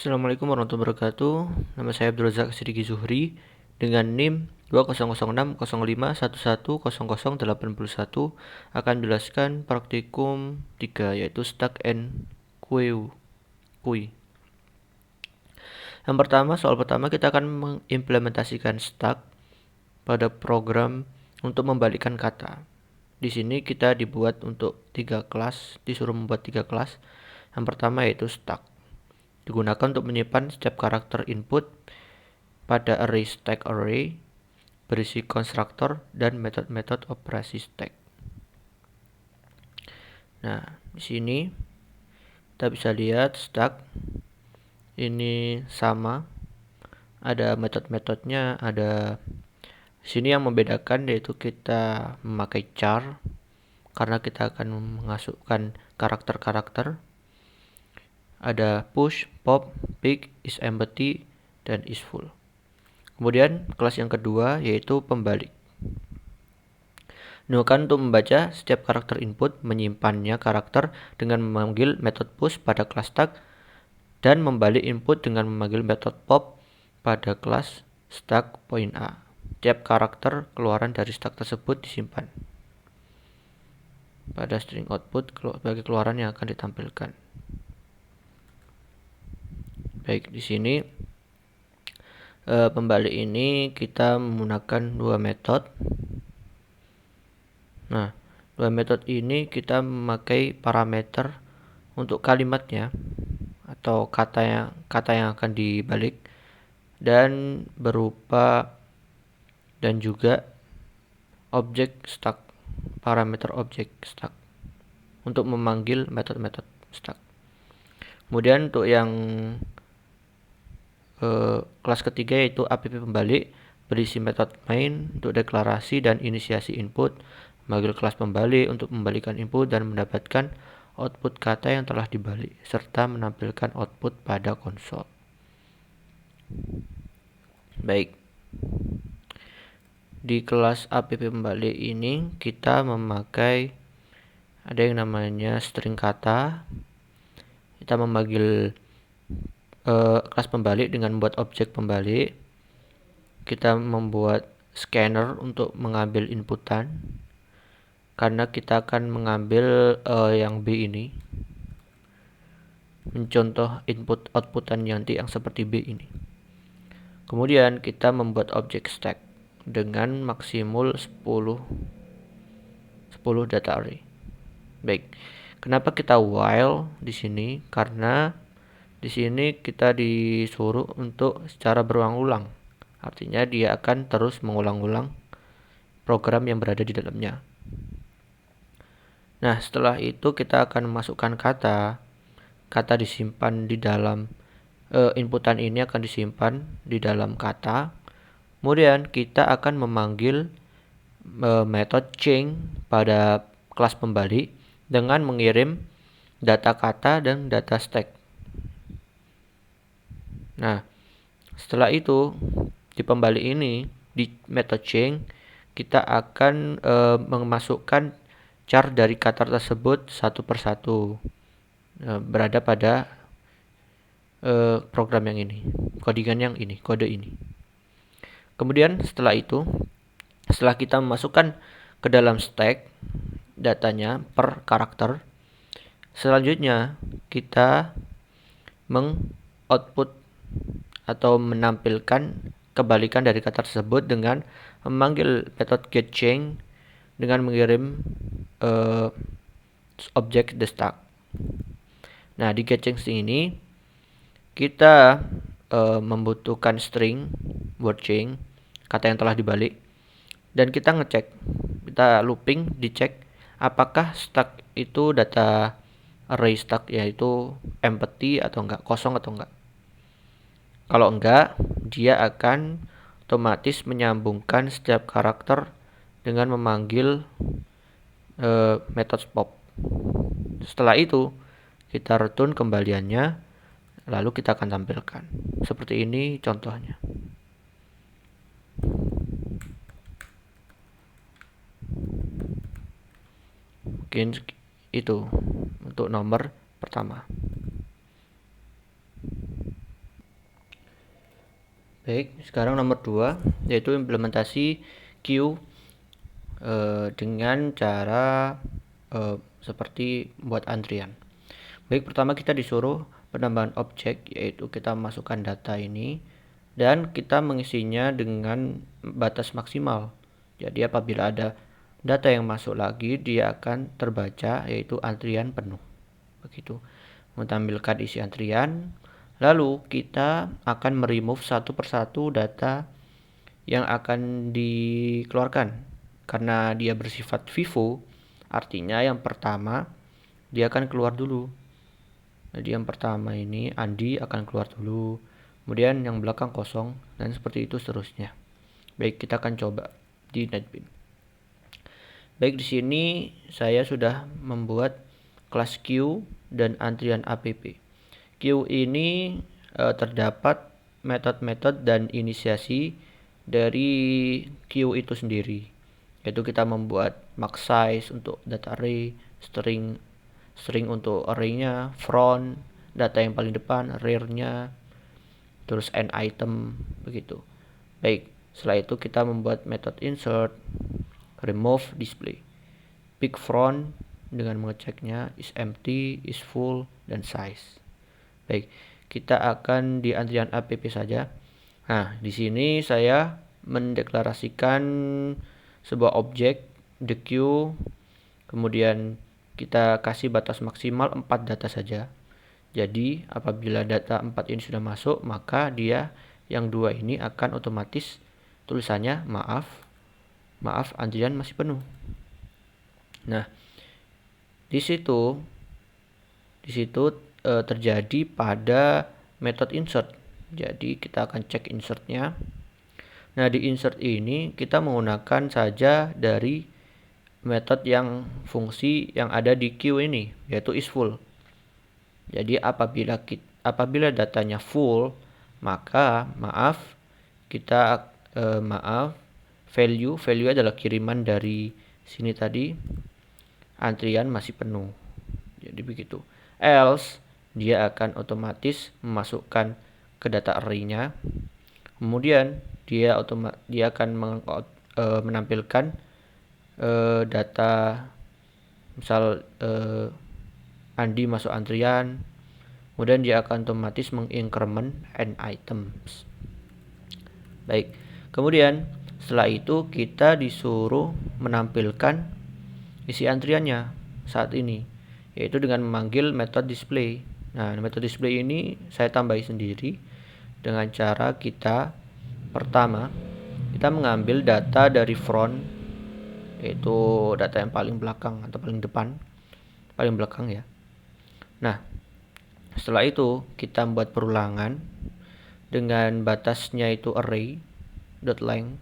Assalamualaikum warahmatullahi wabarakatuh. Nama saya Abdul Razak Siddiqi Zuhri dengan NIM 20060011110081 akan menjelaskan praktikum 3 yaitu Stack and Queue. Yang pertama, soal pertama kita akan mengimplementasikan stack pada program untuk membalikkan kata. Di sini kita dibuat untuk 3 kelas, disuruh membuat 3 kelas. Yang pertama yaitu stack. Digunakan untuk menyimpan setiap karakter input pada array stack array berisi konstruktor dan metode-metode operasi stack. Nah, di sini kita bisa lihat stack ini sama, ada metode-metodenya, ada sini yang membedakan yaitu kita memakai char karena kita akan memasukkan karakter-karakter. Ada push, pop, pick, is empty, dan is full. Kemudian kelas yang kedua yaitu pembalik. Gunakan untuk membaca setiap karakter input, menyimpannya karakter dengan memanggil metode push pada kelas stack, dan membalik input dengan memanggil metode pop pada kelas stack point A. Setiap karakter keluaran dari stack tersebut disimpan pada string output sebagai keluaran yang akan ditampilkan. Baik, di sini pembalik ini kita menggunakan dua metode. Nah, dua metode ini kita memakai parameter untuk kalimatnya atau kata yang akan dibalik dan berupa dan juga objek stack, parameter objek stack untuk memanggil metode-metode stack. Kemudian untuk yang kelas ketiga yaitu app pembalik berisi metode main untuk deklarasi dan inisiasi input, memanggil kelas pembalik untuk membalikan input dan mendapatkan output kata yang telah dibalik serta menampilkan output pada konsol. Baik, di kelas app pembalik ini kita memakai ada yang namanya string kata. Kita memanggil kelas pembalik dengan membuat objek pembalik. Kita membuat scanner untuk mengambil inputan karena kita akan mengambil yang B ini, mencontoh input outputan nanti yang seperti B ini. Kemudian kita membuat objek stack dengan maksimal 10 data array. Baik, kenapa kita while di sini? Karena di sini kita disuruh untuk secara berulang-ulang. Artinya dia akan terus mengulang-ulang program yang berada di dalamnya. Nah, setelah itu kita akan memasukkan kata. Kata disimpan di dalam inputan ini akan disimpan di dalam kata. Kemudian kita akan memanggil metode change pada kelas pembalik dengan mengirim data kata dan data stack. Nah, setelah itu di pembalik ini di method change kita akan memasukkan char dari kata tersebut satu persatu berada pada program yang ini, codingan yang ini, kode ini. Kemudian setelah itu, setelah kita memasukkan ke dalam stack datanya per karakter, selanjutnya kita mengoutput atau menampilkan kebalikan dari kata tersebut dengan memanggil metode getChange dengan mengirim objek the stack. Nah, di getChange ini kita membutuhkan string word change, kata yang telah dibalik, dan kita ngecek, kita looping dicek apakah stack itu data array stack yaitu empty atau enggak, kosong atau enggak. Kalau enggak, dia akan otomatis menyambungkan setiap karakter dengan memanggil metode pop. Setelah itu, kita return kembaliannya, lalu kita akan tampilkan. Seperti ini contohnya. Mungkin itu untuk nomor pertama. Baik, sekarang nomor 2 yaitu implementasi queue dengan cara seperti buat antrian. Baik, pertama kita disuruh penambahan objek, yaitu kita masukkan data ini dan kita mengisinya dengan batas maksimal. Jadi apabila ada data yang masuk lagi, dia akan terbaca yaitu antrian penuh. Begitu. Menampilkan isi antrian, lalu kita akan meremove satu persatu data yang akan dikeluarkan. Karena dia bersifat vivo, artinya yang pertama dia akan keluar dulu. Jadi yang pertama ini Andi akan keluar dulu, kemudian yang belakang kosong, dan seperti itu seterusnya. Baik, kita akan coba di NetBeans. Baik, di sini saya sudah membuat kelas queue dan antrian app. Queue ini terdapat metode-metode dan inisiasi dari queue itu sendiri, yaitu kita membuat max size untuk data array, string untuk array-nya, front, data yang paling depan, rear-nya, terus end item, begitu. Baik, setelah itu kita membuat metode insert, remove display, pick front dengan mengeceknya is empty, is full, dan size. Baik, kita akan di antrian app saja. Nah, di sini saya mendeklarasikan sebuah objek the queue, kemudian kita kasih batas maksimal 4 data saja. Jadi apabila data 4 ini sudah masuk, maka dia yang 2 ini akan otomatis tulisannya maaf antrian masih penuh. Nah, di situ terjadi pada method insert. Jadi kita akan cek insertnya. Nah, di insert ini kita menggunakan saja dari metode yang fungsi yang ada di queue ini, yaitu is full. Jadi apabila datanya full, maka value adalah kiriman dari sini tadi, antrian masih penuh. Jadi begitu. Else dia akan otomatis memasukkan ke data array-nya. Kemudian dia akan menampilkan data, misal Andi masuk antrian, kemudian dia akan otomatis mengincrement end items. Baik, kemudian setelah itu kita disuruh menampilkan isi antriannya saat ini, yaitu dengan memanggil method display. Nah, method display ini saya tambahi sendiri dengan cara pertama kita mengambil data dari front, yaitu data yang paling belakang atau paling belakang ya. Nah, setelah itu kita membuat perulangan dengan batasnya itu array .length.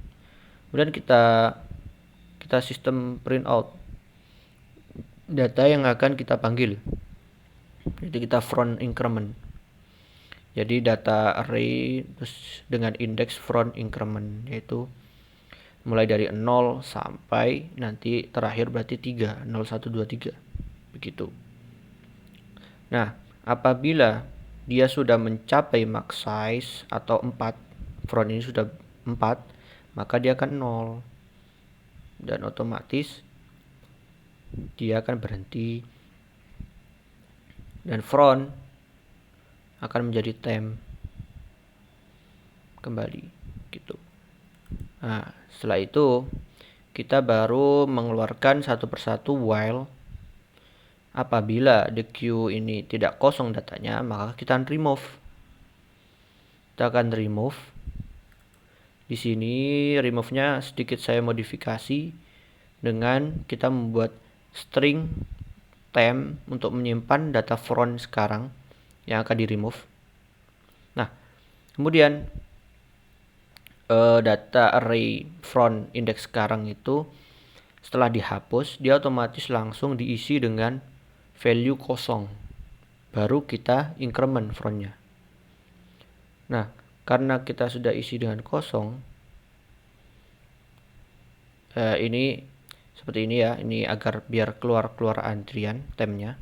Kemudian kita sistem print out data yang akan kita panggil. Jadi kita front increment. Jadi data array terus dengan indeks front increment, yaitu mulai dari 0 sampai nanti terakhir berarti 3, 0, 1, 2, 3. Begitu. Nah, apabila dia sudah mencapai max size atau 4, front ini sudah 4, maka dia akan 0. Dan otomatis dia akan berhenti. Dan front akan menjadi temp kembali gitu. Nah, setelah itu kita baru mengeluarkan satu persatu while apabila the queue ini tidak kosong datanya, maka kita remove. Kita akan remove. Di sini remove-nya sedikit saya modifikasi dengan kita membuat string temp untuk menyimpan data front sekarang yang akan di remove. Nah, kemudian data array front index sekarang itu setelah dihapus, dia otomatis langsung diisi dengan value kosong. Baru kita increment frontnya. Nah, karena kita sudah isi dengan kosong, ini seperti ini ya, ini agar biar keluar antrian tempnya.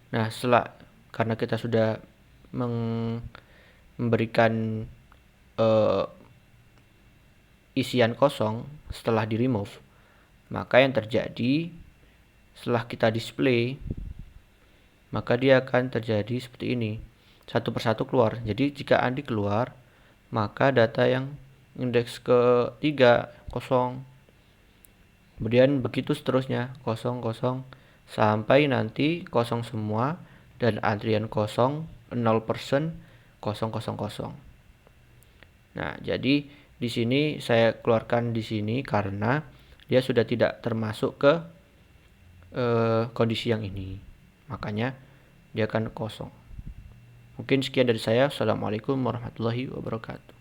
Nah, karena kita sudah memberikan isian kosong setelah di remove, maka yang terjadi setelah kita display, maka dia akan terjadi seperti ini, satu persatu keluar. Jadi jika Andi keluar, maka data yang indeks ketiga kosong, kemudian begitu seterusnya kosong kosong sampai nanti kosong semua dan antrian kosong 0% kosong kosong kosong. Nah, jadi di sini saya keluarkan di sini karena dia sudah tidak termasuk ke kondisi yang ini. Makanya dia akan kosong. Mungkin sekian dari saya. Assalamualaikum warahmatullahi wabarakatuh.